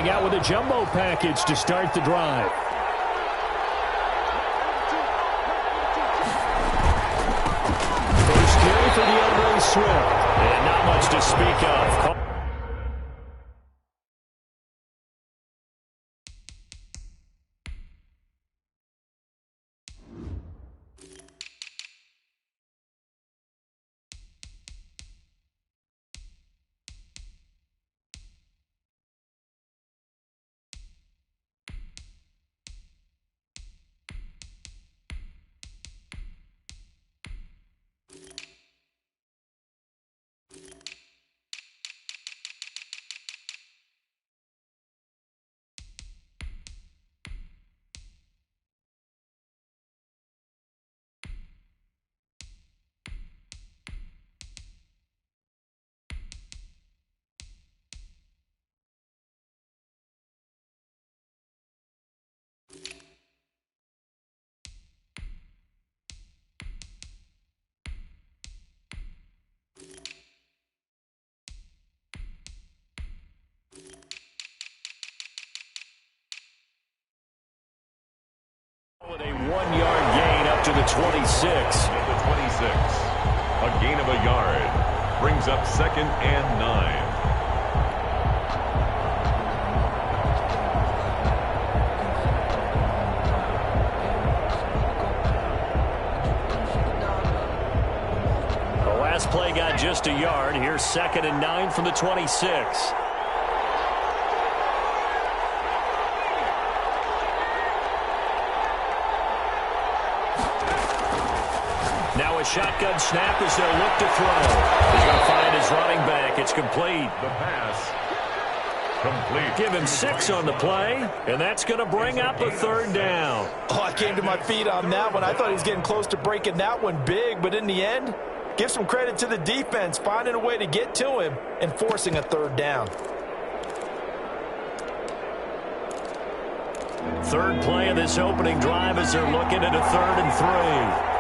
coming out with a jumbo package to start the drive. First carry for DeAndre Swift. And not much to speak of. With a 1-yard gain up to the 26. At the 26. A gain of a yard. Brings up 2nd and 9. The last play got just a yard. Here's 2nd and 9 from the 26. Now a shotgun snap as they'll look to throw. He's going to find his running back. It's complete. The pass. Complete. Give him 6 on the play, and that's going to bring up a 3rd down. Oh, I came to my feet on that one. I thought he was getting close to breaking that one big, but in the end, give some credit to the defense, finding a way to get to him and forcing a 3rd down. 3rd play of this opening drive as they're looking at a 3rd and 3.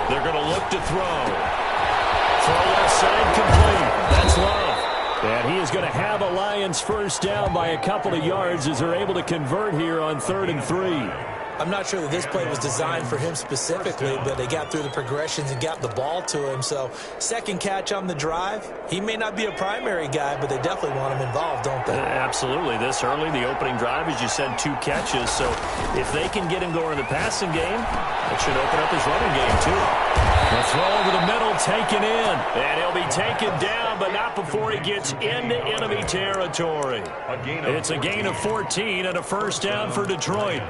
They're going to look to throw. Throw left side complete. That's Love. And he is going to have a Lions 1st down by a couple of yards as they're able to convert here on 3rd and 3. I'm not sure that this play was designed for him specifically, but they got through the progressions and got the ball to him. So 2nd catch on the drive. He may not be a primary guy, but they definitely want him involved, don't they? Absolutely. This early, the opening drive, as you said, 2 catches. So if they can get him going in the passing game, it should open up his running game too. The throw over the middle, taken in. And he'll be taken down, but not before he gets into enemy territory. It's a gain of 14 and a 1st down for Detroit.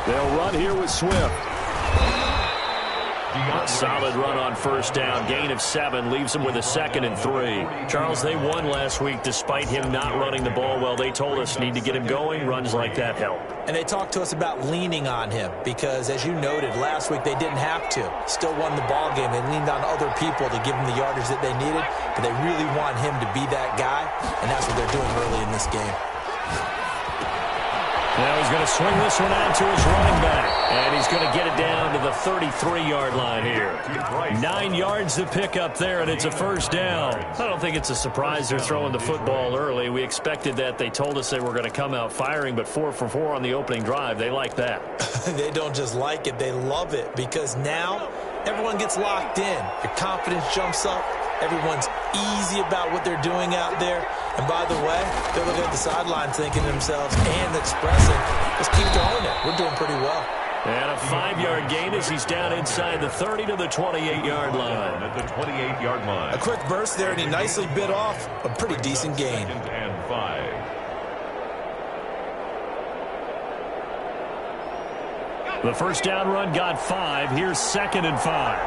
They'll run here with Swift. A solid run on 1st down. Gain of 7 leaves them with a 2nd and 3. Charles, they won last week despite him not running the ball well. They told us need to get him going. Runs like that help. And they talked to us about leaning on him because, as you noted, last week they didn't have to. Still won the ball game. They leaned on other people to give them the yardage that they needed, but they really want him to be that guy, and that's what they're doing early in this game. Now he's going to swing this one out to his running back. And he's going to get it down to the 33-yard line here. 9 yards to pick up there, and it's a 1st down. I don't think it's a surprise they're throwing the football early. We expected that. They told us they were going to come out firing, but 4 for 4 on the opening drive. They like that. They don't just like it. They love it because now everyone gets locked in. Your confidence jumps up. Everyone's easy about what they're doing out there. And by the way, they're looking at the sidelines thinking to themselves and expressing, let's keep going it. We're doing pretty well. And a 5-yard gain as he's down inside the 30 to the 28-yard line. At the 28-yard line. A quick burst there, and he nicely bit off a pretty decent gain. 2nd and 5. The 1st down run got 5. Here's 2nd and 5.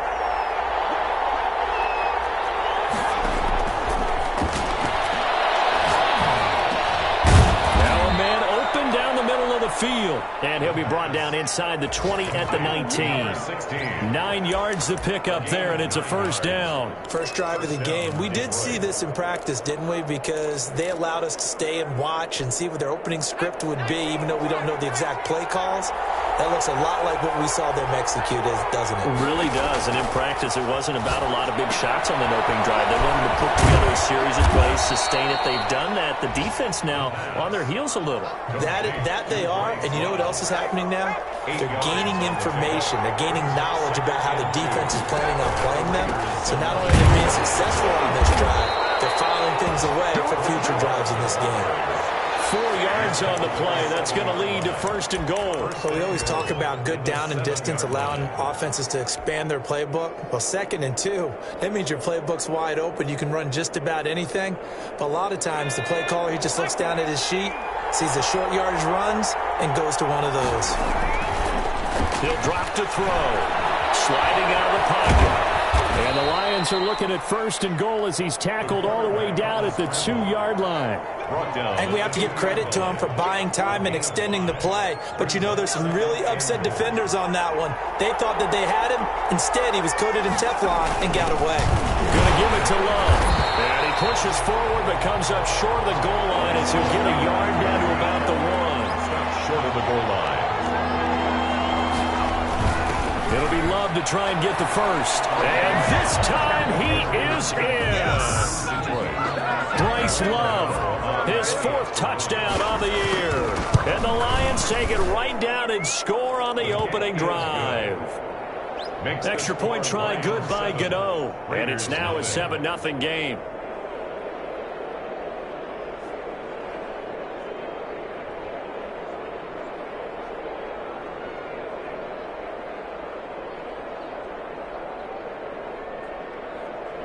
field. And he'll be brought down inside the 20 at the 19. 9 yards to pick up there, and it's a first down. First drive of the game. We did see this in practice, didn't we? Because they allowed us to stay and watch and see what their opening script would be, even though we don't know the exact play calls. That looks a lot like what we saw them execute, doesn't it? It really does. And in practice, it wasn't about a lot of big shots on that opening drive. They wanted to put together a series of plays, sustain it. They've done that. The defense now on their heels a little. That they are. And you know what else is happening now? They're gaining information. They're gaining knowledge about how the defense is planning on playing them. So not only are they being successful on this drive, they're filing things away for future drives in this game. 4 yards on the play. That's going to lead to first and goal. Well, we always talk about good down and distance, allowing offenses to expand their playbook. Well, 2nd and 2, that means your playbook's wide open. You can run just about anything. But a lot of times, the play caller, he just looks down at his sheet, sees the short yardage runs, and goes to one of those. He'll drop to throw. Sliding out of the pocket. And the Lions are looking at first and goal as he's tackled all the way down at the 2-yard line. And we have to give credit to him for buying time and extending the play. But you know, there's some really upset defenders on that one. They thought that they had him. Instead, he was coated in Teflon and got away. Going to give it to Love. And he pushes forward but comes up short of the goal line as he'll get a yard down to about the 1. Short of the goal line. It'll be Love to try and get the first. And this time he is in. Yes. Bryce Love, his 4th touchdown on the year. And the Lions take it right down and score on the opening drive. Extra point try good by Gano. And it's now a 7-0 game.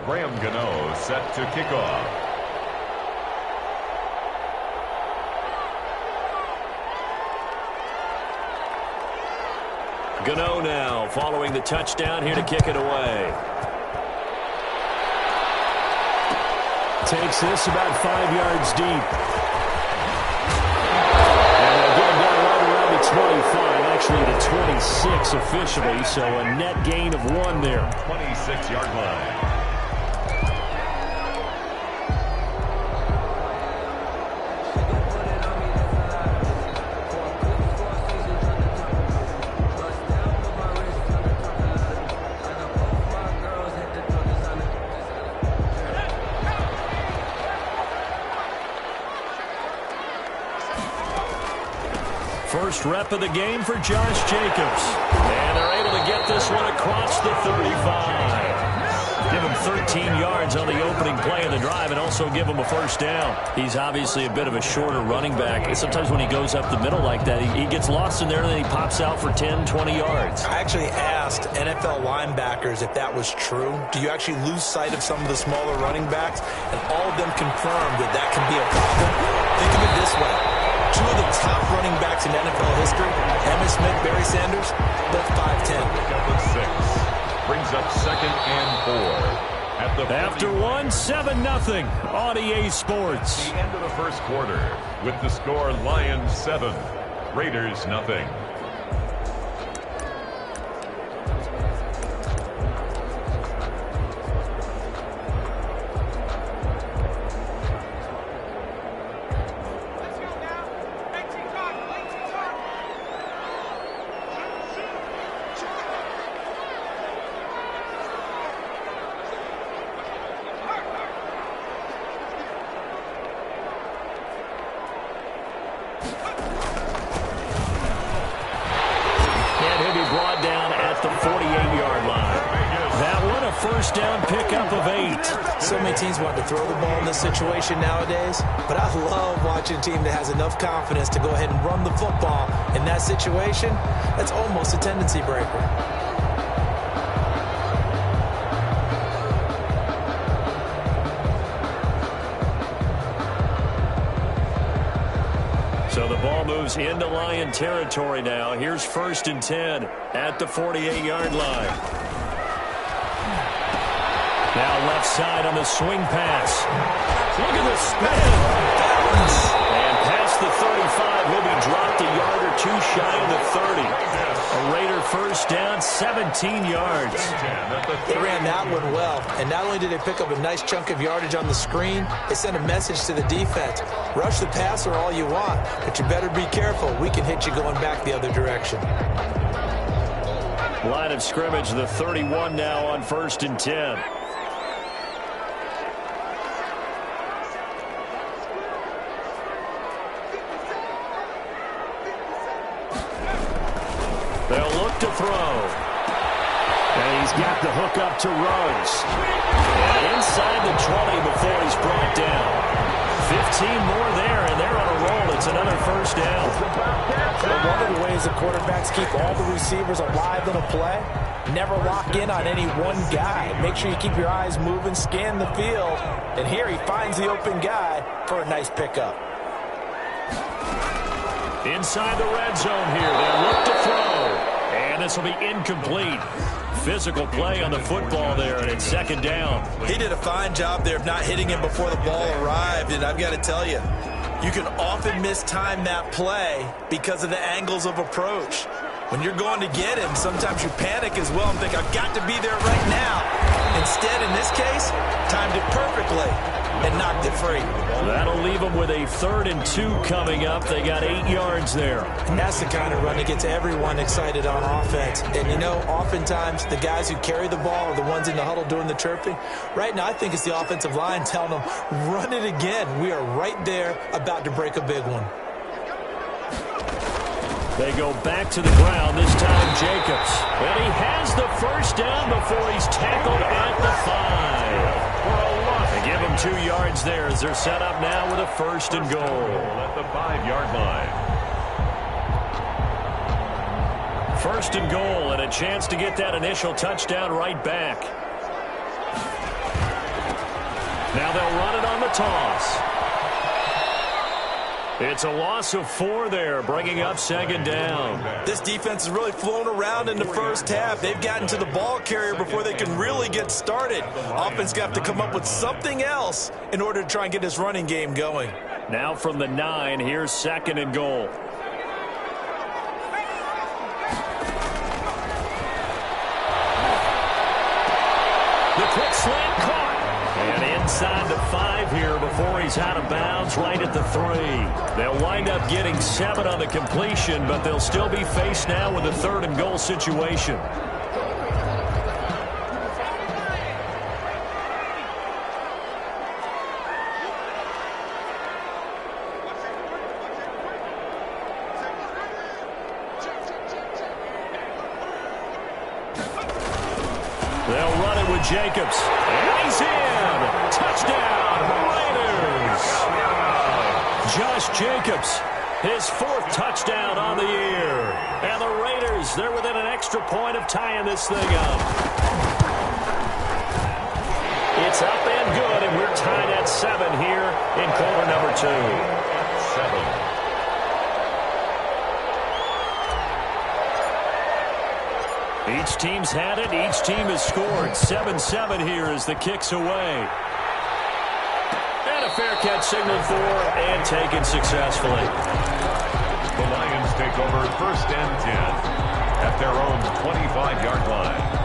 Graham Gano set to kick off. Gano now following the touchdown here to kick it away. Takes this about 5 yards deep. And again down right around the 25, actually the 26 officially, so a net gain of 1 there. 26-yard line. First rep of the game for Josh Jacobs. And they're able to get this one across the 35. Give him 13 yards on the opening play of the drive and also give him a first down. He's obviously a bit of a shorter running back. Sometimes when he goes up the middle like that, he gets lost in there and then he pops out for 10, 20 yards. I actually asked NFL linebackers if that was true. Do you actually lose sight of some of the smaller running backs? And all of them confirmed that that can be a problem. Think of it this way. 2 of the top running backs in NFL history, Emmitt Smith, Barry Sanders, both 5'10". Brings up 2nd and 4. After 1, 7-0 on EA Sports. The end of the first quarter with the score Lions 7, Raiders nothing. First down pickup of 8. So many teams want to throw the ball in this situation nowadays, but I love watching a team that has enough confidence to go ahead and run the football in that situation. That's almost a tendency breaker. So the ball moves into Lion territory now. Here's 1st and 10 at the 48-yard line. Now left side on the swing pass. Look at the spin. And past the 35. He'll be dropped a yard or two shy of the 30. A Raider first down, 17 yards. They ran that one well, and not only did they pick up a nice chunk of yardage on the screen, they sent a message to the defense. Rush the passer all you want, but you better be careful. We can hit you going back the other direction. Line of scrimmage, the 31 now on 1st and 10. They'll look to throw. And he's got the hook up to Ruggs. And inside the 20 before he's brought down. 15 more there, and they're on a roll. It's another first down. Well, one of the ways the quarterbacks keep all the receivers alive in a play, never lock in on any one guy. Make sure you keep your eyes moving, scan the field. And here he finds the open guy for a nice pickup. Inside the red zone here. They'll look to throw. And this will be incomplete. Physical play on the football there, and it's 2nd down. He did a fine job there of not hitting him before the ball arrived, and I've got to tell you, you can often mistime that play because of the angles of approach. When you're going to get him, sometimes you panic as well and think, I've got to be there right now. Instead, in this case, timed it perfectly and knocked it free. That'll leave them with a 3rd and 2 coming up. They got 8 yards there. And that's the kind of run that gets everyone excited on offense. And, you know, oftentimes the guys who carry the ball are the ones in the huddle doing the chirping. Right now, I think it's the offensive line telling them, run it again. We are right there about to break a big one. They go back to the ground, this time Jacobs. And he has the first down before he's tackled at the 5. They give him 2 yards there as they're set up now with a 1st and goal. At the 5-yard line. 1st and goal and a chance to get that initial touchdown right back. Now they'll run it on the toss. It's a loss of 4 there, bringing up 2nd down. This defense has really flown around in the first half. They've gotten to the ball carrier before they can really get started. Offense got to come up with something else in order to try and get this running game going. Now from the 9, here's 2nd and goal. The quick slant caught. And inside the 5 here before he's out of bounds right at the 3. They'll wind up getting 7 on the completion, but they'll still be faced now with a 3rd and goal situation. They'll run it with Jacobs. And he's in. Touchdown, Raiders. Josh Jacobs, his 4th touchdown on the year. And the Raiders, they're within an extra point of tying this thing up. It's up and good, and we're tied at 7 here in quarter number 2. 7. Each team's had it. Each team has scored. 7-7 here as the kick's away. And a fair catch signaled for and taken successfully. The Lions take over 1st and 10 at their own 25-yard line.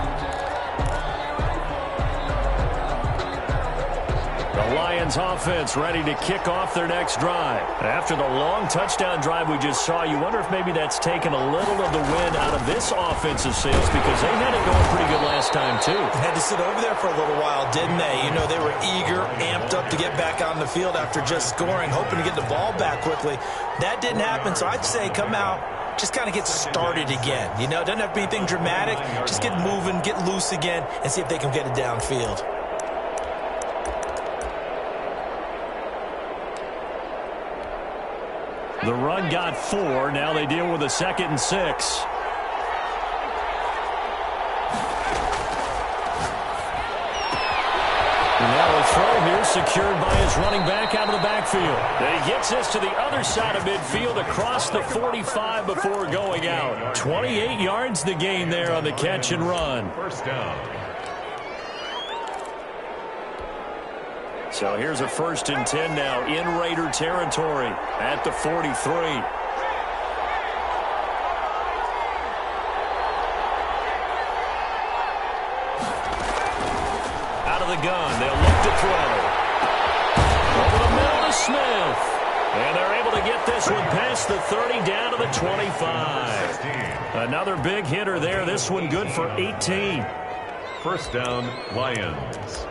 The Lions offense ready to kick off their next drive. After the long touchdown drive we just saw, you wonder if maybe that's taken a little of the wind out of this offensive sails because they had it going pretty good last time too. They had to sit over there for a little while, didn't they? You know, they were eager, amped up to get back on the field after just scoring, hoping to get the ball back quickly. That didn't happen, so I'd say come out, just kind of get started again. You know, it doesn't have to be anything dramatic. Just get moving, get loose again, and see if they can get it downfield. The run got 4. Now they deal with a 2nd and 6. And now a throw here secured by his running back out of the backfield. And he gets this to the other side of midfield across the 45 before going out. 28 yards the gain there on the catch and run. 1st down. So here's a 1st and 10 now in Raider territory at the 43. Out of the gun, they'll look to throw. Over the middle to Smith. And they're able to get this one past the 30 down to the 25. Another big hitter there. This one good for 18. 1st down, Lions.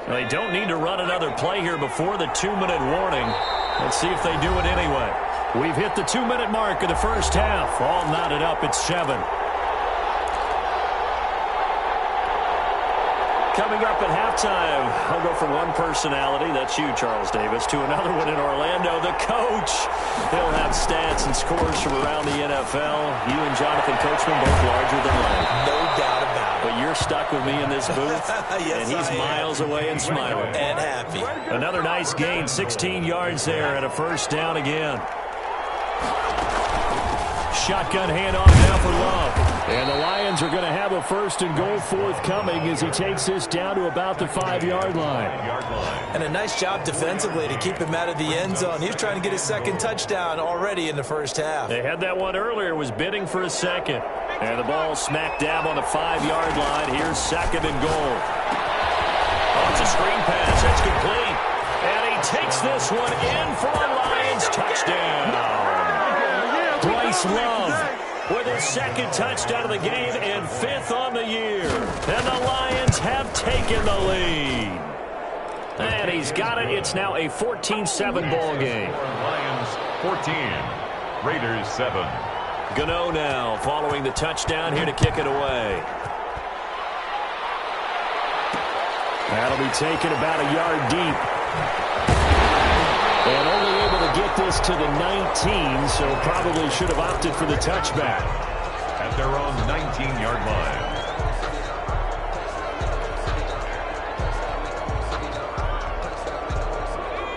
They don't need to run another play here before the 2-minute warning. Let's see if they do it anyway. We've hit the 2-minute mark of the first half. All knotted up at 7. Coming up at halftime, I'll go from one personality, that's you, Charles Davis, to another one in Orlando, the coach. He'll have stats and scores from around the NFL. You and Jonathan Coachman both larger than life. No doubt about it. But you're stuck with me in this booth, yes, and he's miles away and smiling. And happy. Another nice gain, 16 yards there, and a 1st down again. Shotgun handoff now for Love. And the Lions are going to have a 1st and goal forthcoming as he takes this down to about the 5-yard line. And a nice job defensively to keep him out of the end zone. He was trying to get his 2nd touchdown already in the first half. They had that one earlier, was bidding for a 2nd. And the ball smack dab on the 5-yard line. Here's 2nd and goal. Oh, it's a screen pass. That's complete. And he takes this one in for a Lions touchdown. Bryce Love with his 2nd touchdown of the game and 5th on the year. And the Lions have taken the lead. And he's got it. It's now a 14-7 ball game. Lions 14, Raiders 7. Gano now following the touchdown here to kick it away. That'll be taken about a yard deep. And only able to get this to the 19, so probably should have opted for the touchback. At their own 19-yard line.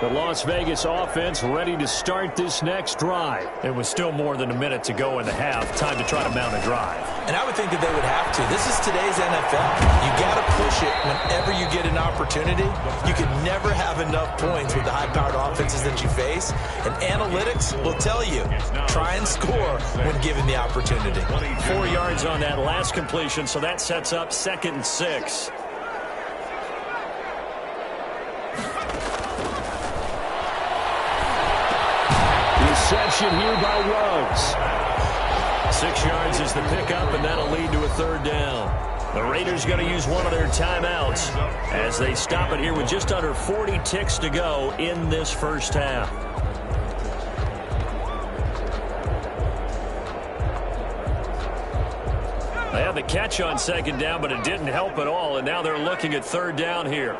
The Las Vegas offense ready to start this next drive. It was still more than a minute to go in the half. Time to try to mount a drive. And I would think that they would have to. This is today's NFL. You got to push it whenever you get an opportunity. You can never have enough points with the high-powered offenses that you face. And analytics will tell you, try and score when given the opportunity. 4 yards on that last completion, so that sets up 2nd and 6. Reception here by Ruggs. 6 yards is the pickup, and that'll lead to a 3rd down. The Raiders going to use one of their timeouts as they stop it here with just under 40 ticks to go in this first half. They had the catch on 2nd down, but it didn't help at all, and now they're looking at 3rd down here.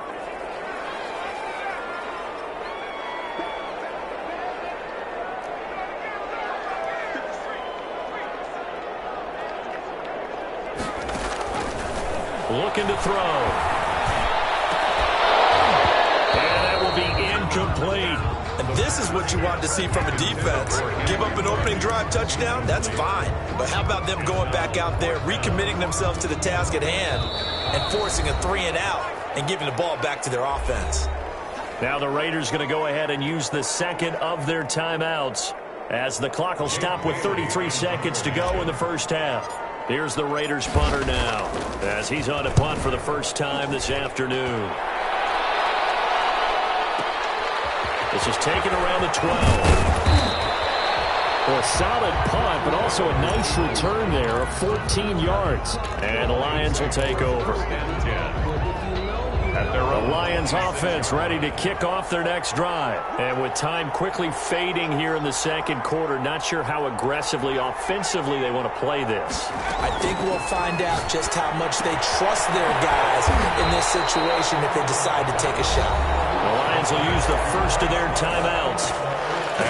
Looking to throw. And that will be incomplete. And this is what you want to see from a defense. Give up an opening drive touchdown, that's fine. But how about them going back out there, recommitting themselves to the task at hand, and forcing a 3-and-out and giving the ball back to their offense. Now the Raiders going to go ahead and use the 2nd of their timeouts as the clock will stop with 33 seconds to go in the first half. Here's the Raiders punter now as he's on a punt for the first time this afternoon. This is taken around the 12. Well, a solid punt, but also a nice return there of 14 yards. And the Lions will take over. The Lions offense ready to kick off their next drive. And with time quickly fading here in the 2nd quarter, not sure how aggressively, offensively they want to play this. I think we'll find out just how much they trust their guys in this situation if they decide to take a shot. The Lions will use the first of their timeouts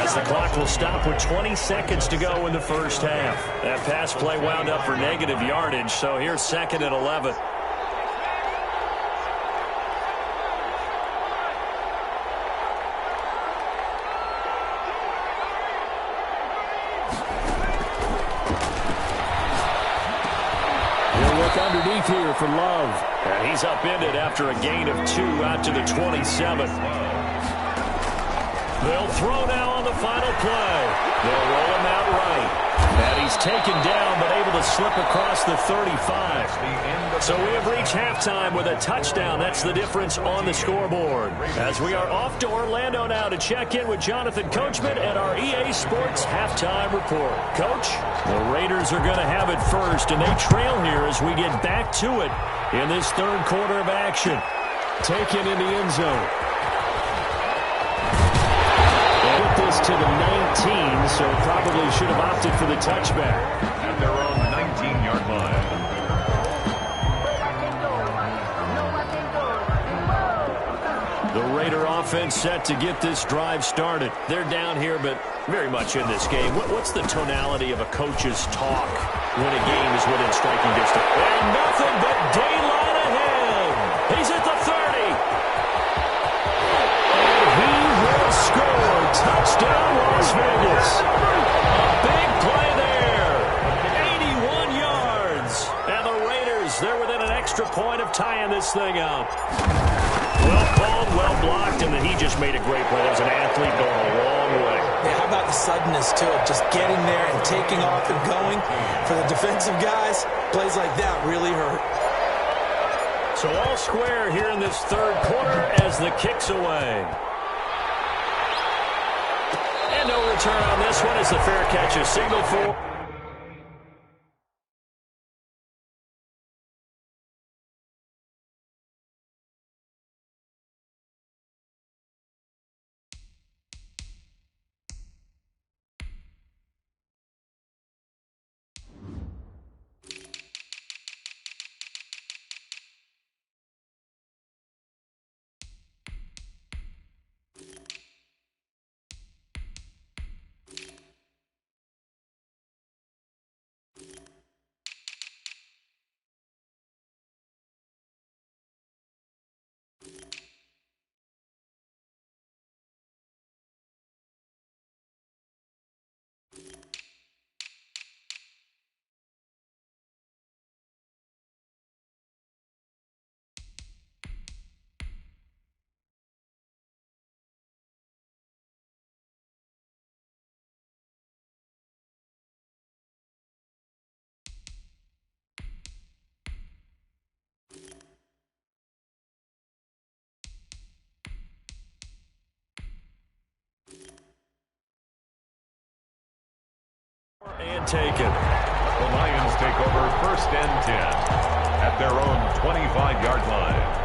as the clock will stop with 20 seconds to go in the first half. That pass play wound up for negative yardage, so here's 2nd and 11. underneath here for Love. And he's upended after a gain of 2 out to the 27. They'll throw now on the final play. They'll roll him out right. And he's taken down, but able to slip across the 35. So we have reached halftime with a touchdown. That's the difference on the scoreboard. As we are off to Orlando now to check in with Jonathan Coachman and our EA Sports halftime report. Coach, the Raiders are going to have it first, and they trail here as we get back to it in this third quarter of action. Taken in the end zone. This to the 19, so probably should have opted for the touchback. At their own 19-yard line. The Raider offense set to get this drive started. They're down here, but very much in this game. What's the tonality of a coach's talk when a game is within striking distance? And nothing but daylight ahead. He's at the 30. And he will score. Touchdown, Las Vegas. A big play there. 81 yards. And the Raiders, they're within an extra point of tying this thing up. Well called, well blocked, and then he just made a great play. That was an athlete going a long way. Yeah, how about the suddenness to it? Just getting there and taking off and going. For the defensive guys, plays like that really hurt. So all square here in this third quarter as the kick's away. And no return on this one as the fair catch is signaled for. And taken. The Lions take over first and 10 at their own 25-yard line.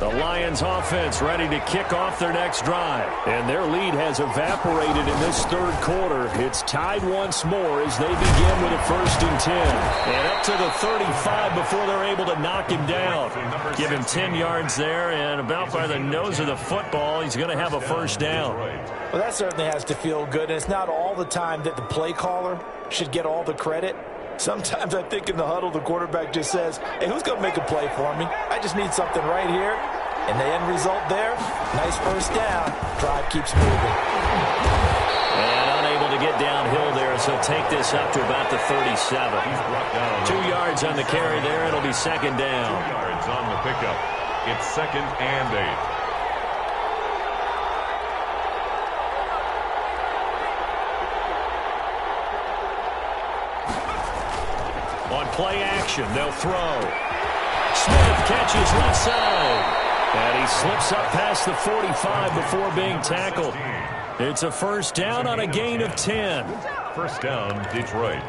The Lions offense ready to kick off their next drive. And their lead has evaporated in this third quarter. It's tied once more as they begin with a 1st and 10. And up to the 35 before they're able to knock him down. Give him 10 yards there, and about by the nose of the football, he's going to have a 1st down. Well, that certainly has to feel good. And it's not all the time that the play caller should get all the credit. Sometimes I think in the huddle, the quarterback just says, hey, who's going to make a play for me? I just need something right here. And the end result there, nice 1st down. Drive keeps moving. And unable to get downhill there, so take this up to about the 37. He's brought down. 2 yards on the carry there. It'll be 2nd down. 2 yards on the pickup. It's 2nd and 8. On play action, they'll throw. Smith catches left side. And he slips up past the 45 before being tackled. It's a 1st down on a gain of 10. 1st down, Detroit.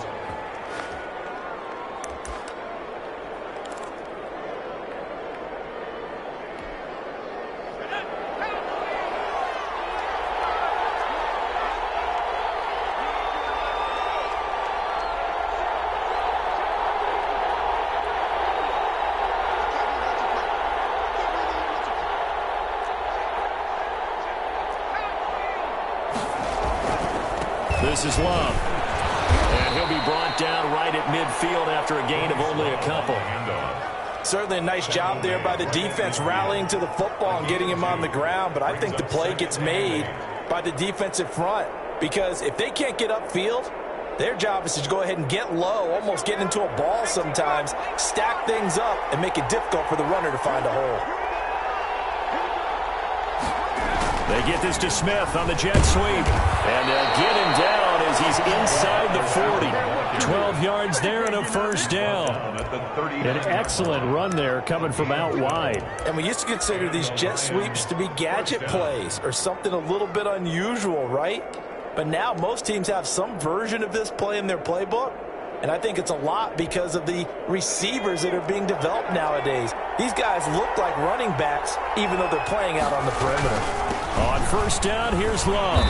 This is Love. And he'll be brought down right at midfield after a gain of only a couple. Certainly a nice job there by the defense rallying to the football and getting him on the ground, but I think the play gets made by the defensive front because if they can't get upfield, their job is to go ahead and get low, almost get into a ball sometimes, stack things up, and make it difficult for the runner to find a hole. They get this to Smith on the jet sweep, and they'll get him down as he's inside the 40. 12 yards there and a first down. An excellent run there coming from out wide. And we used to consider these jet sweeps to be gadget plays or something a little bit unusual, right? But now most teams have some version of this play in their playbook, and I think it's a lot because of the receivers that are being developed nowadays. These guys look like running backs even though they're playing out on the perimeter. On first down, here's Love.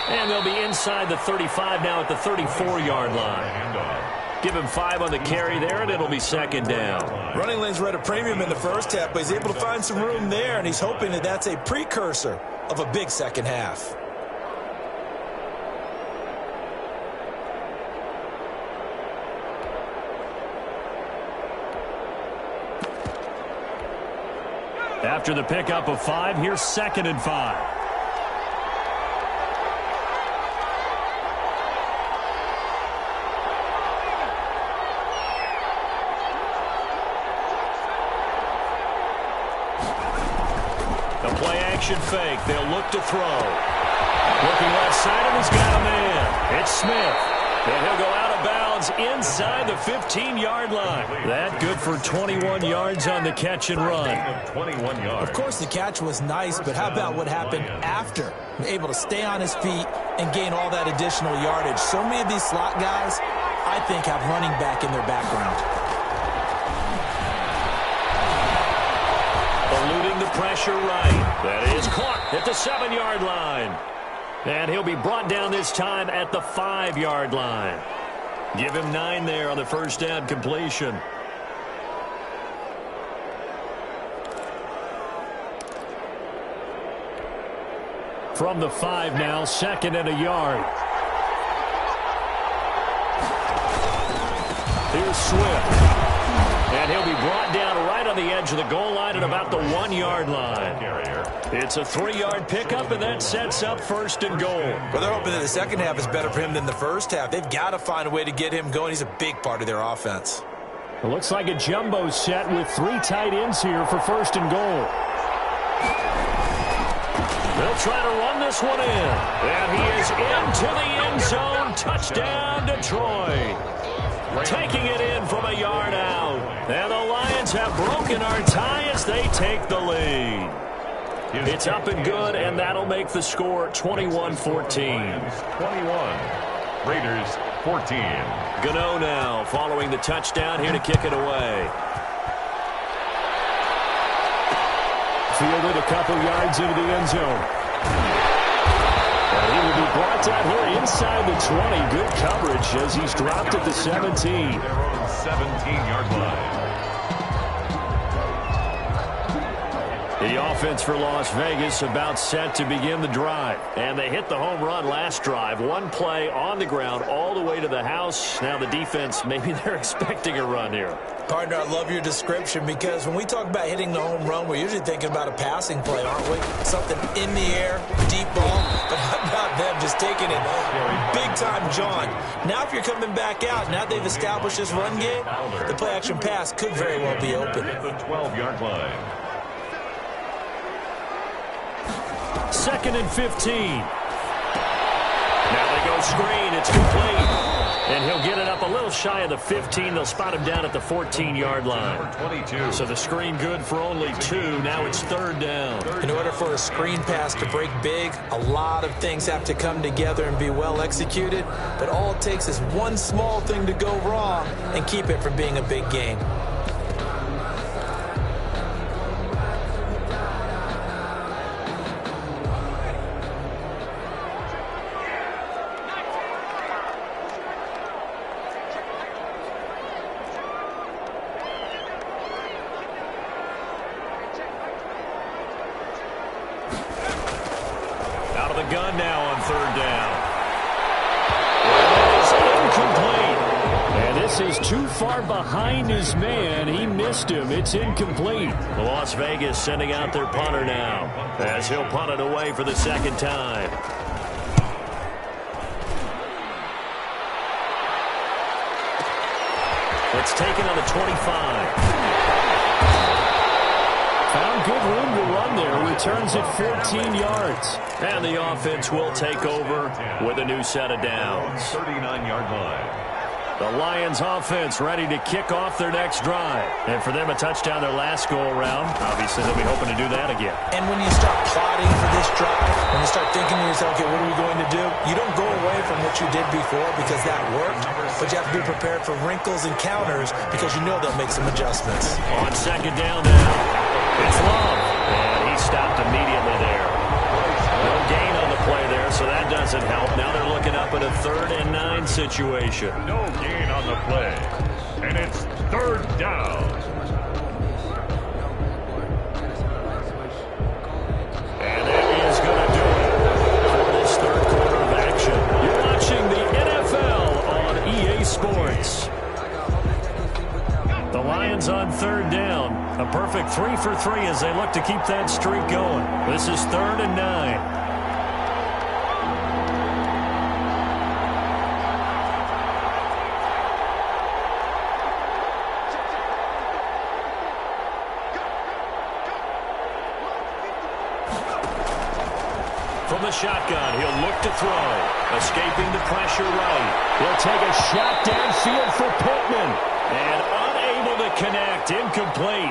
And they'll be inside the 35 now at the 34-yard line. Give him 5 on the carry there, and it'll be second down. Running lanes were at a premium in the first half, but he's able to find some room there, and he's hoping that that's a precursor of a big second half. After the pickup of 5, here's 2nd and 5. The play action fake. They'll look to throw. Looking left side, and he's got a man. It's Smith. And he'll go out of bounds inside the 15-yard line. That good for 21 yards on the catch and run. 21 yards. Of course, the catch was nice, but how about what happened after? Able to stay on his feet and gain all that additional yardage. So many of these slot guys, I think, have running back in their background. Eluding the pressure right. That is caught at the 7-yard line. And he'll be brought down this time at the 5-yard line. Give him 9 there on the first down completion. From the 5 now, 2nd and a yard. Here's Swift. And he'll be brought down right on the edge of the goal line at about the 1-yard line. It's a 3-yard pickup, and that sets up 1st and goal. Well, they're hoping that the second half is better for him than the first half. They've got to find a way to get him going. He's a big part of their offense. It looks like a jumbo set with 3 tight ends here for 1st and goal. They'll try to run this one in. And he is into the end zone. Touchdown, Detroit. Taking it in from a yard out. And the Lions have broken our tie as they take the lead. It's up and good, and that'll make the score 21-14. 21. Raiders 14. Gano now following the touchdown here to kick it away. Fielded a couple yards into the end zone. And he will be brought down here inside the 20. Good coverage as he's dropped at the 17. Their own 17-yard line. The offense for Las Vegas about set to begin the drive. And they hit the home run last drive. 1 play on the ground all the way to the house. Now the defense, maybe they're expecting a run here. Partner, I love your description because when we talk about hitting the home run, we're usually thinking about a passing play, aren't we? Something in the air, deep ball. But how about them just taking it big-time John? Now if you're coming back out, now they've established this run game, the play-action pass could very well be open. At the 12-yard line. 2nd and 15. Now they go screen. It's complete. And he'll get it up a little shy of the 15. They'll spot him down at the 14-yard line. 22. So the screen good for only 2. Now it's 3rd down. In order for a screen pass to break big, a lot of things have to come together and be well executed. But all it takes is one small thing to go wrong and keep it from being a big game. Gun now on 3rd down. And that is incomplete. And This is too far behind his man. He missed him. It's incomplete. Las Vegas sending out their punter now as he'll punt it away for the second time. It's taken on the 25. Found good room to run there. Returns it 14 yards. And the offense will take over with a new set of downs. 39-yard line. The Lions offense ready to kick off their next drive. And for them, a touchdown their last go-around. Obviously, they'll be hoping to do that again. And when you start plotting for this drive, when you start thinking to yourself, okay, what are we going to do? You don't go away from what you did before because that worked, but you have to be prepared for wrinkles and counters because you know they'll make some adjustments. On second down now, it's Love. And he stopped immediately there. No gain on the play there, so that doesn't help. Now they're looking up at a 3rd and 9 situation. No gain on the play. And it's 3rd down. And that is going to do it for this third quarter of action. You're watching the NFL on EA Sports. The Lions on 3rd down. A perfect 3 for 3 as they look to keep that streak going. This is 3rd and 9. From the shotgun, he'll look to throw. Escaping the pressure right. He'll take a shot downfield for Pittman. And unable to connect. Incomplete.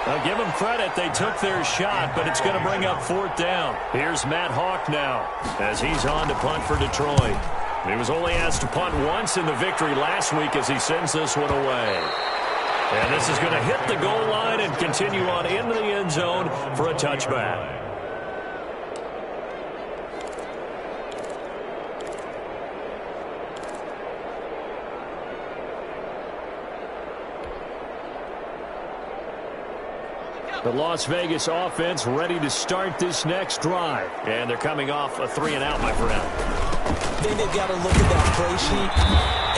I'll give them credit. They took their shot, but it's going to bring up 4th down. Here's Matt Hawk now as he's on to punt for Detroit. He was only asked to punt once in the victory last week as he sends this one away. And this is going to hit the goal line and continue on into the end zone for a touchback. The Las Vegas offense ready to start this next drive. And they're coming off a 3-and-out, my friend. I think they've got to look at that play sheet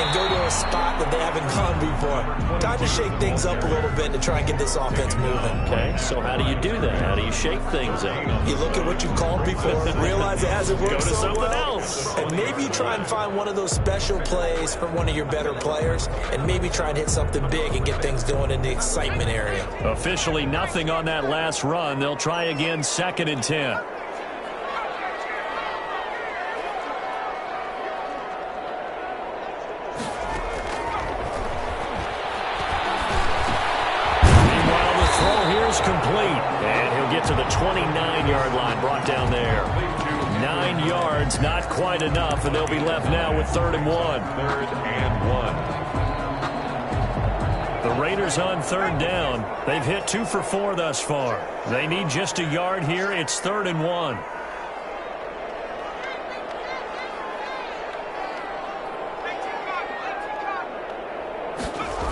and go to a spot that they haven't gone before. Time to shake things up a little bit to try and get this offense moving. Okay, so how do you do that? How do you shake things up? You look at what you called before, realize it hasn't worked Go to so something well, else. and maybe you try and find one of those special plays from one of your better players, and maybe try and hit something big and get things going in the excitement area. Officially nothing on that last run. They'll try again 2nd and 10. Complete, and he'll get to the 29-yard line, brought down there. 9 yards, not quite enough, and they'll be left now with 3rd and 1. 3rd and 1. The Raiders on 3rd down. They've hit 2 for 4 thus far. They need just a yard here. It's 3rd and 1.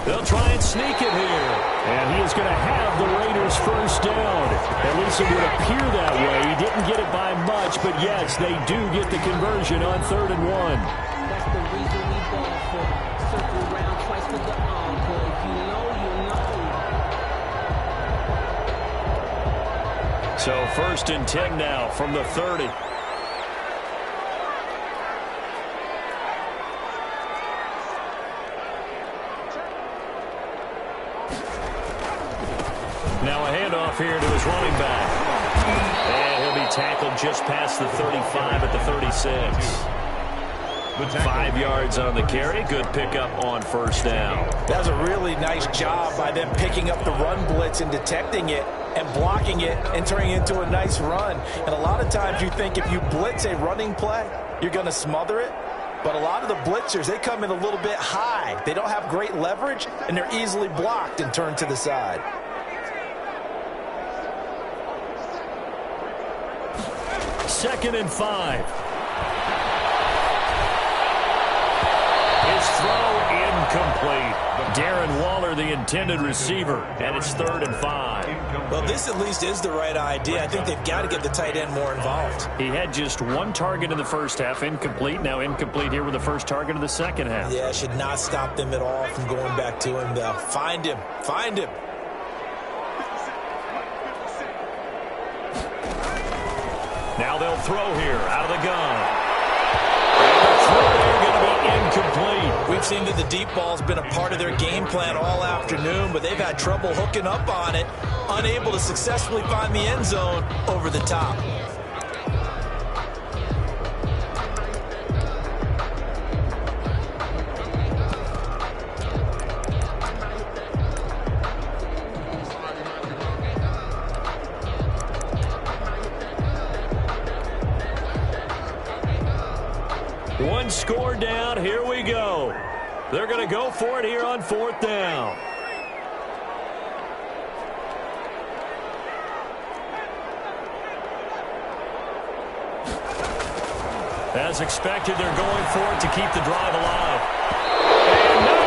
They'll try and sneak it here. And he is going to have the Raiders first down. At least it would appear that way. He didn't get it by much, but yes, they do get the conversion on 3rd and 1. That's the reason we ball for. Circle round twice for the encore. If you know, you know. So 1st and 10 now from the 30. Now a handoff here to his running back. And he'll be tackled just past the 35 at the 36. 5 yards on the carry. Good pickup on 1st down. That was a really nice job by them picking up the run blitz and detecting it and blocking it and turning it into a nice run. And a lot of times you think if you blitz a running play, you're going to smother it. But a lot of the blitzers, they come in a little bit high. They don't have great leverage, and they're easily blocked and turned to the side. 2nd and 5. His throw incomplete. Darren Waller, the intended receiver, and it's 3rd and 5. Well, this at least is the right idea. I think they've got to get the tight end more involved. He had just 1 target in the first half, incomplete. Now incomplete here with the first target of the second half. Yeah, should not stop them at all from going back to him, though. Find him. Find him. Now they'll throw here out of the gun. And the throw there going to be incomplete. We've seen that the deep ball's been a part of their game plan all afternoon, but they've had trouble hooking up on it, unable to successfully find the end zone over the top. One score down. Here we go. They're going to go for it here on 4th down. As expected, they're going for it to keep the drive alive. And no,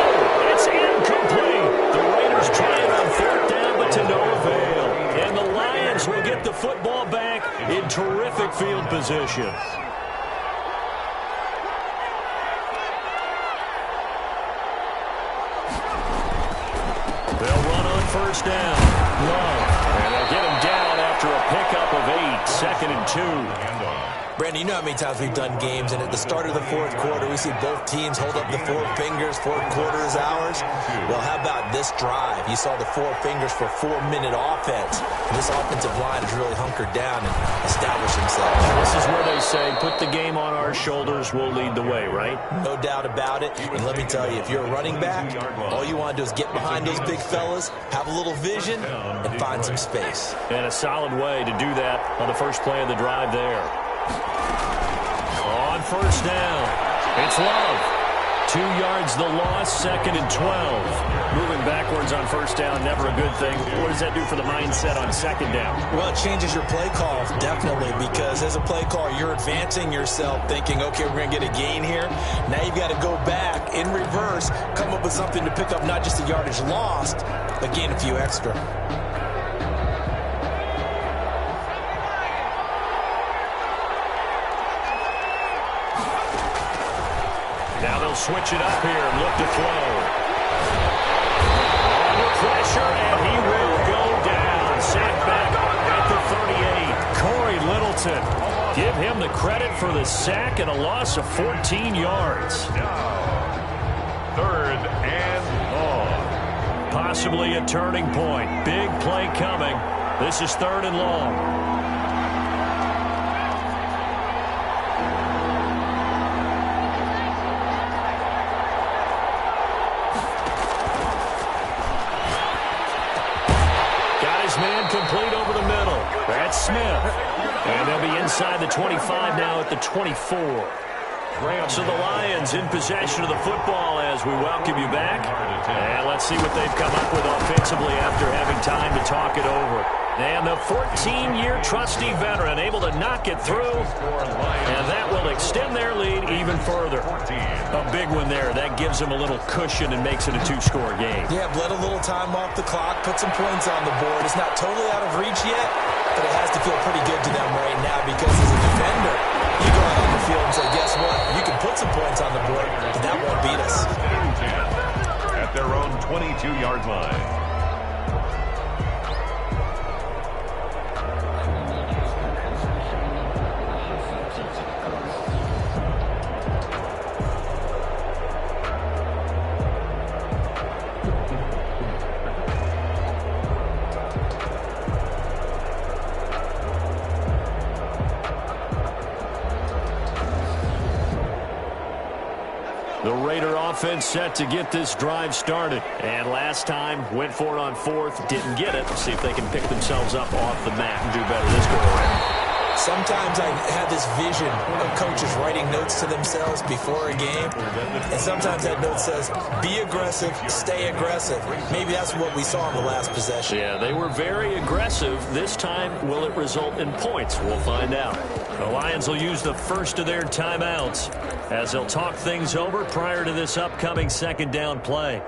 it's incomplete. The Raiders try it on 4th down, but to no avail. And the Lions will get the football back in terrific field position. They'll run on 1st down. Love. And they'll get him down after a pickup of 8. 2nd and 2. Brandon, you know how many times we've done games, and at the start of the 4th quarter, we see both teams hold up the 4 fingers, 4th quarter is ours. Well, how about this drive? You saw the 4 fingers for 4-minute offense. And this offensive line has really hunkered down and established themselves. This is where they say, put the game on our shoulders, we'll lead the way, right? No doubt about it. And let me tell you, if you're a running back, all you want to do is get behind those big fellas, have a little vision, and find some space. And a solid way to do that on the first play of the drive there. On 1st down, it's Love. 2 yards the loss, 2nd and 12. Moving backwards on 1st down, never a good thing. What does that do for the mindset on 2nd down? Well, it changes your play call, definitely, because as a play caller, you're advancing yourself, thinking, okay, we're going to get a gain here. Now you've got to go back in reverse, come up with something to pick up not just the yardage lost, but gain a few extra. Now they'll switch it up here and look to throw. Under pressure, and he will go down. Sacked back at the 38. Corey Littleton. Give him the credit for the sack and a loss of 14 yards. Now, 3rd and long. Possibly a turning point. Big play coming. This is 3rd and long. Man complete over the middle. That's Smith. And they'll be inside the 25 now at the 24. So the Lions in possession of the football as we welcome you back. And let's see what they've come up with offensively after having time to talk it over. And the 14-year trusty veteran able to knock it through. And that will extend their lead even further. A big one there. That gives them a little cushion and makes it a 2-score game. Yeah, let a little time off the clock, put some points on the board. It's not totally out of reach yet, but it has to feel pretty good to them right now because as a defender, you go out on the field and say, guess what? You can put some points on the board, but that won't beat us. At their own 22-yard line. The Raider offense set to get this drive started. And last time, went for it on 4th, didn't get it. See if they can pick themselves up off the mat and do better this go around. Sometimes I have this vision of coaches writing notes to themselves before a game. And sometimes that note says, be aggressive, stay aggressive. Maybe that's what we saw in the last possession. Yeah, they were very aggressive. This time, will it result in points? We'll find out. The Lions will use the first of their timeouts as they'll talk things over prior to this upcoming second down play.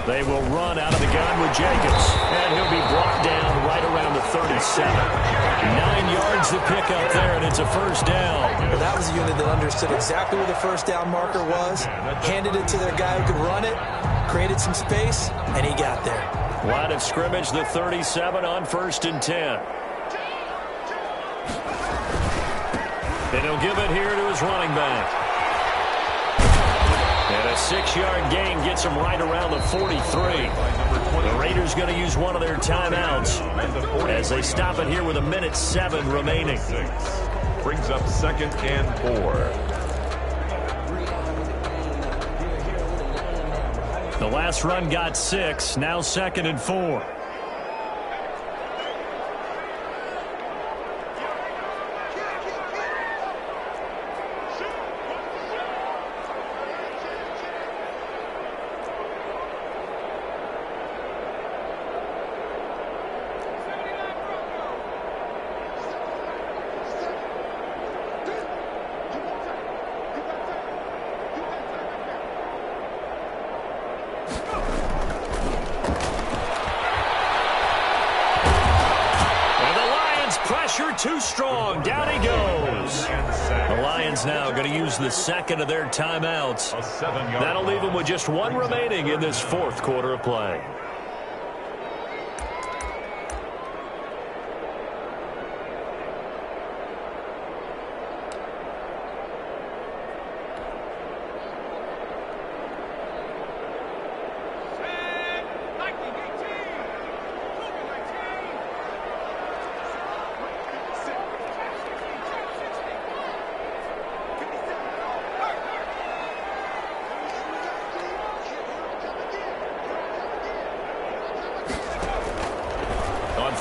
They will run out of the gun with Jacobs, and he'll be brought down right around the 37. 9 yards to pick up there, and it's a first down. Well, that was a unit that understood exactly where the first down marker was, handed it to their guy who could run it, created some space, and he got there. Line of scrimmage, the 37 on 1st and 10. And he'll give it here to his running back. And a 6-yard gain gets him right around the 43. The Raiders going to use one of their timeouts as they stop it here with 1:07 remaining. Brings up 2nd and 4. The last run got 6, now 2nd and 4. Too strong. Down he goes. The Lions now going to use the second of their timeouts. That'll leave them with just one remaining in this 4th quarter of play.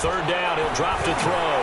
Third down, he'll drop to throw.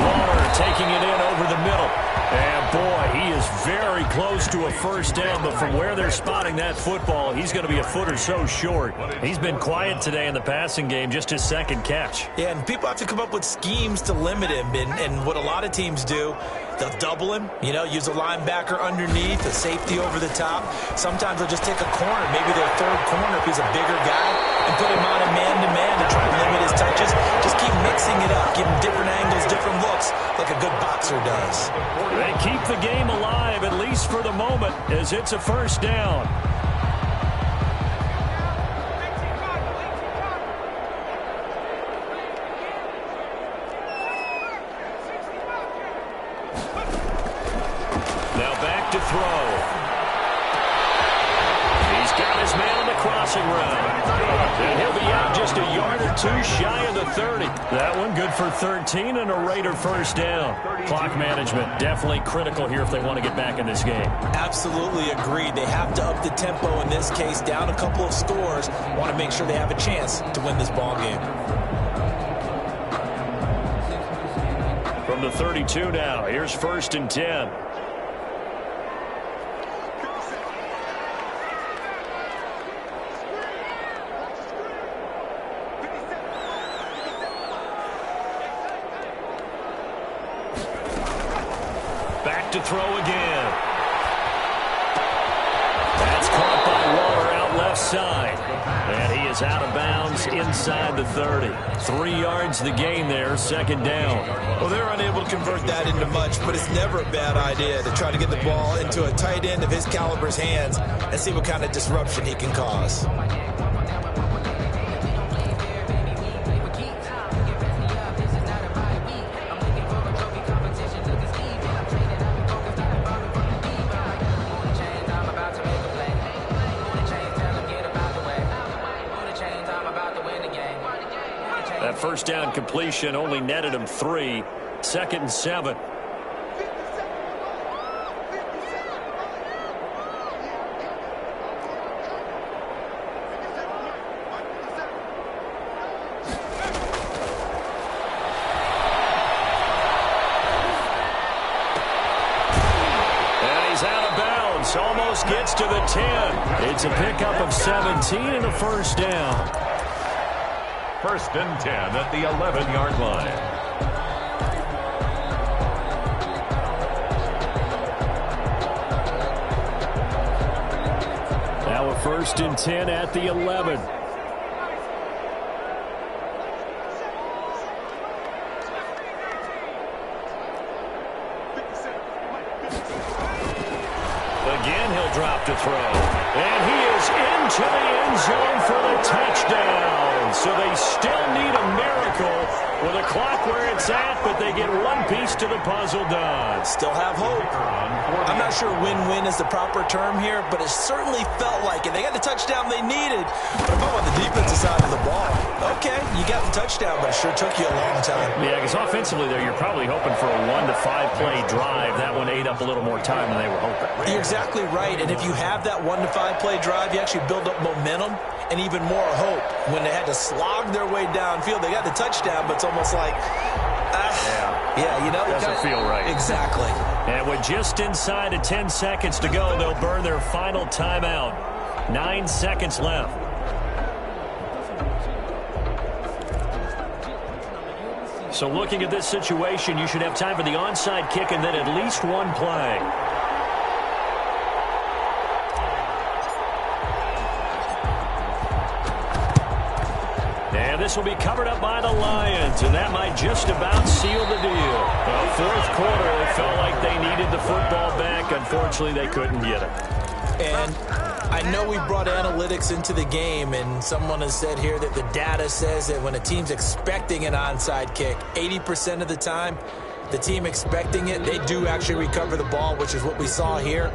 Waller taking it in over the middle. And, boy, he is very close to a first down, but from where they're spotting that football, he's going to be a foot or so short. He's been quiet today in the passing game, just his 2nd catch. Yeah, and people have to come up with schemes to limit him, and what a lot of teams do, they'll double him, use a linebacker underneath, a safety over the top. Sometimes they'll just take a corner, maybe their 3rd corner if he's a bigger guy, and put him on a man-to-man to try to limit his touches. Just keep mixing it up, give him different angles, different looks, like a good boxer does. They keep the game alive, at least for the moment, as it's a first down. Now back to throw. He's got his man on the crossing route. And he'll be out just a yard or 2 shy of the 30. That one good for 13 and a Raider first down. Clock management definitely critical here if they want to get back in this game. Absolutely agreed. They have to up the tempo in this case, down a couple of scores. Want to make sure they have a chance to win this ball game. From the 32 now, here's 1st and 10. To throw again. That's caught by Waller out left side. And he is out of bounds inside the 30. 3 yards the gain there, 2nd down. Well, they're unable to convert that into much, but it's never a bad idea to try to get the ball into a tight end of his caliber's hands and see what kind of disruption he can cause. That first down completion only netted him 3. 2nd and 7. It's a pickup of 17 and a first down. 1st and 10 at the 11-yard line. Now a 1st and 10 at the 11. Again, he'll drop to throw. And he is into the end zone for the touchdown. So they still need a miracle with a clock where it's at, but they get one piece to the puzzle done. Still have hope. I'm not sure win-win is the proper term here, but it certainly felt like it. They got the touchdown they needed. But if I'm on the defensive side of the ball, okay, you got the touchdown, but it sure took you a long time. Yeah, because offensively there, you're probably hoping for a 1 to 5 play drive. That one ate up a little more time than they were hoping. You're exactly right, and if you have that 1 to 5 play drive, you actually build up momentum and even more hope. When they had to slog their way downfield, they got the touchdown, but it's almost like, yeah, you know. Doesn't feel right. Exactly. And with just inside of 10 seconds to go, they'll burn their final timeout. 9 seconds left. So looking at this situation, you should have time for the onside kick and then at least one play. And this will be covered up by the Lions, and that might just about seal the deal. Well, 4th quarter, it felt like they needed the football back. Unfortunately, they couldn't get it. And I know we brought analytics into the game, and someone has said here that the data says that when a team's expecting an onside kick, 80% of the time, the team expecting it, they do actually recover the ball, which is what we saw here.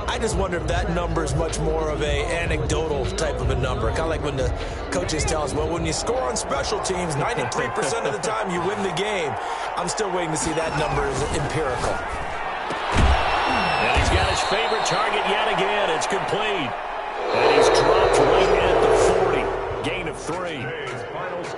I just wonder if that number is much more of a anecdotal type of a number. Kind of like when the coaches tell us, well, when you score on special teams, 93% of the time you win the game. I'm still waiting to see that number is empirical. And he's got his favorite target yet again. It's complete. And he's dropped right at the 40. Gain of 3.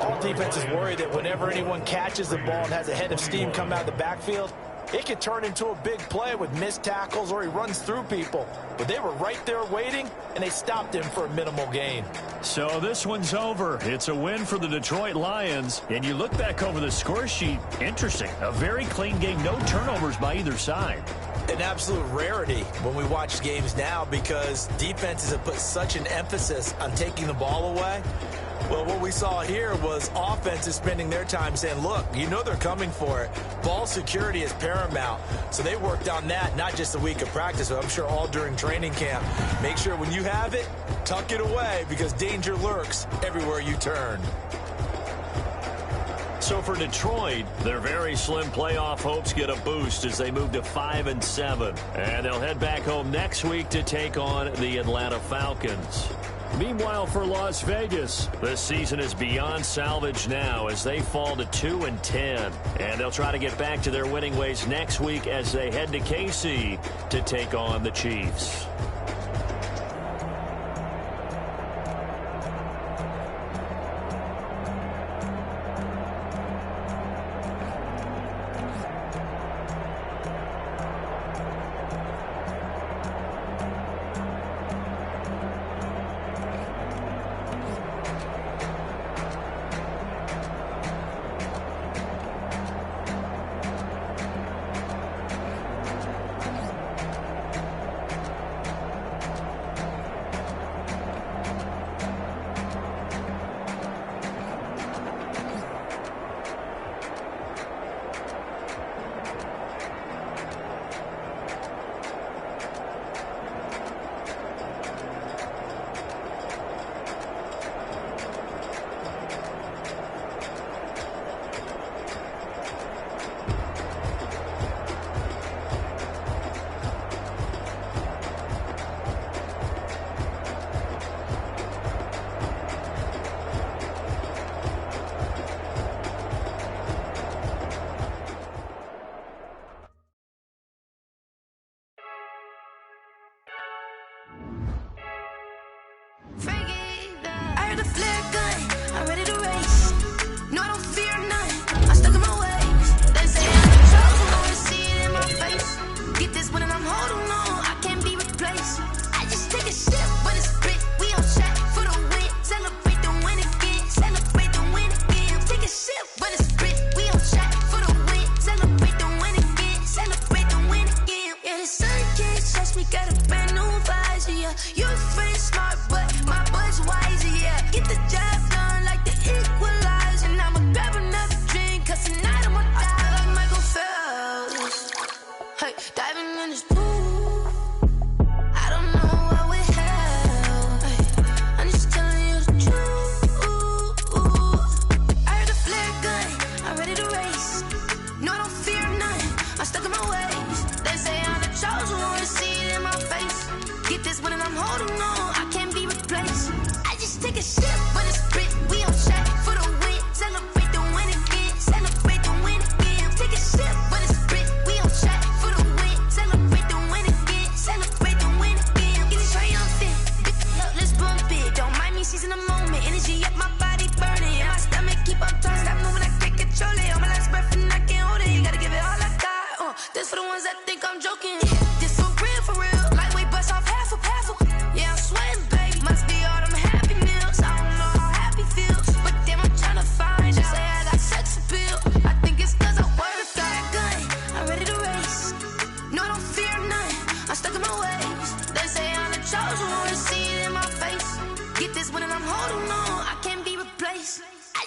All defenses worry that whenever anyone catches the ball and has a head of steam come out of the backfield, it could turn into a big play with missed tackles or he runs through people. But they were right there waiting, and they stopped him for a minimal gain. So this one's over. It's a win for the Detroit Lions. And you look back over the score sheet, interesting. A very clean game, no turnovers by either side. An absolute rarity when we watch games now because defenses have put such an emphasis on taking the ball away. Well, what we saw here was offenses spending their time saying, look, you know they're coming for it. Ball security is paramount. So they worked on that, not just a week of practice, but I'm sure all during training camp. Make sure when you have it, tuck it away because danger lurks everywhere you turn. So for Detroit, their very slim playoff hopes get a boost as they move to 5-7. And they'll head back home next week to take on the Atlanta Falcons. Meanwhile, for Las Vegas, this season is beyond salvage now as they fall to 2-10. And they'll try to get back to their winning ways next week as they head to KC to take on the Chiefs.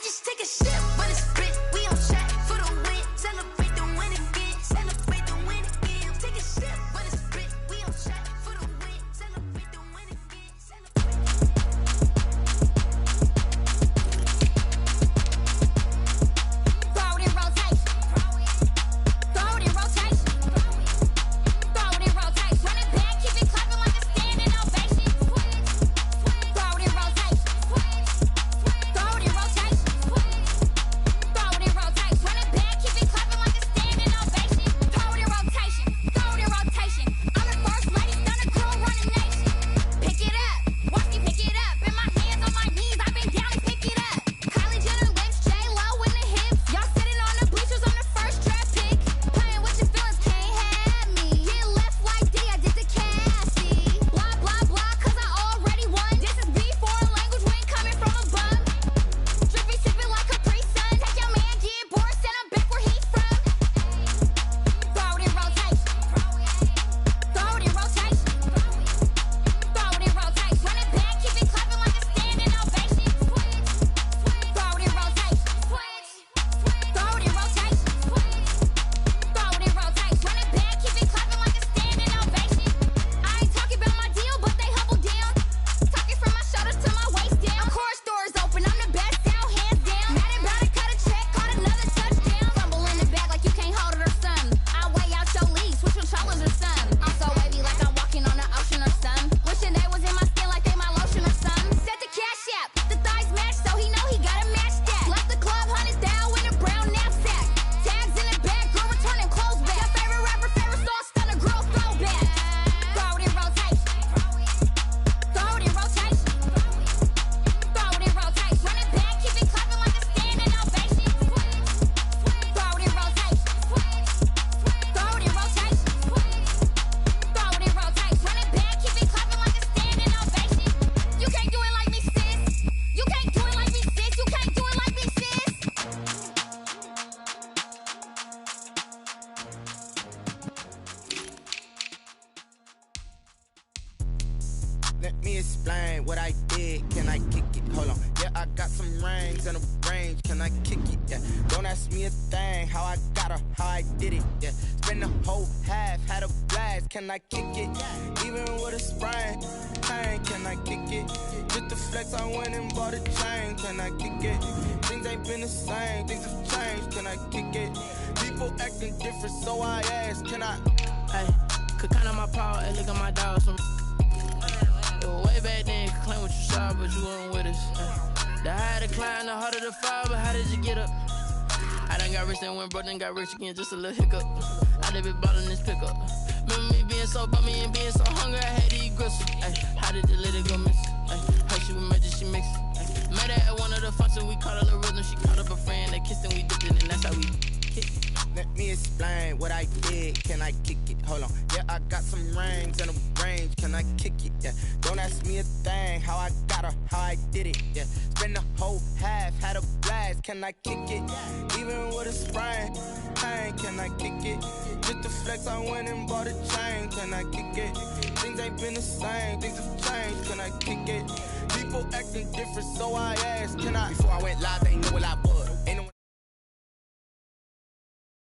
just take a sip, but it's spit. We on track for the win. Celebrate the win again. Celebrate the win again. Take a sip, but it's spit. We on track for the win. Celebrate the win again. Throw it in rotation. Throw it in rotation. Throw it in rotation. Run it back, keep it clapping like a standing ovation. Throw it in rotation. Throw it in rotation. Throw it in rotation. Run it back, keep it clapping like a standing ovation. Throw it in rotation. Throw it in rotation. I'm the first lady, stunner girl, running nation. Pick it up, watch me pick it up. In my hands, on my knees, I've been down and pick it up. Kylie Jenner lips, J-Lo in the hips. Y'all sitting on the bleachers on the first draft pick. Playing with your feelings, can't have me. Get left like D, I did the Cassie. Blah, blah, blah, cause I already won. This is B4 language, we ain't coming from above. Drippy, sipping like Capri Sun. Take your man, get bored, send him back where he's from. Throw it in rotation. Throw it in rotation. Throw it in rotation. Run it back, keep it clapping like a standing ovation. Throw it in rotation. Throw it in rotation. Throw it in rotation. Run it back, keep it clapping like a standing ovation. I ain't talking about my deal, but they humble down. Talking from my shoulders to my waist down. Course doors open, I'm the best out, hands down. Mad about it, cut a check, caught another touchdown. Fumble in the bag like you can't hold it or something. I weigh out your league, switch controllers or something. I'm so wavy like I'm walking on the ocean or something. Wishing they was in my skin like they my lotion or something. Set the cash app, the thighs match, so he know he gotta match that. Left the club, hundreds down with a brown knapsack. Tags in the bag, girl returning clothes back. Your favorite rapper, favorite song, stunner girl throwback. Throw it in rotation. Throw it in rotation. Throw it in rotation. Run it back, keep it clapping like a standing ovation. Throw it in rotation. Throw it in rotation. Throw it in rotation. Run it back, keep it clapping like a standing ovation. You can't do it like me, sis. You can't do it like me, sis. You can't do it like me, sis. Let me explain what I did. Can I kick it? Hold on. Yeah, I got some rings and a range. Can I kick it? Yeah. Don't ask me a thing. How I got her, how I did it. Yeah. Spend the whole half, had a blast. Can I kick it? Even with a sprain. Pain, can I kick it? Just the flex, I went and bought a chain. Can I kick it? Things ain't been the same. Things have changed. Can I kick it? People acting different, so I ask. Can I? Hey, could count on my power, hey, look at my dogs. Some way back then, could claim what you saw, but you weren't with us. The higher the climb, the harder the fall, but how did you get up? I done got rich and went broke, then got rich again, just a little hiccup. I done been ballin' this pickup. Remember me being so bummy and being so hungry, I had to eat gristle. Ay, how did you let it go miss? Ay, her she was magic, she mixed. Ay, met her at one of the functions, we caught a little rhythm. She caught up a friend, they kissed and we dipped it, and that's how we kicked. Let me explain what I did. Can I kick it? Hold on. Yeah, I got some rings and a range. Can I kick it? Yeah. Don't ask me a thing. How I got her, how I did it. Yeah. Spend the whole half, had a blast. Can I kick it? Even with a sprain. Pain, can I kick it? Just the flex, I went and bought a chain. Can I kick it? Things ain't been the same. Things have changed. Can I kick it? People acting different, so I asked. Can I? Before I went live, they knew what I was.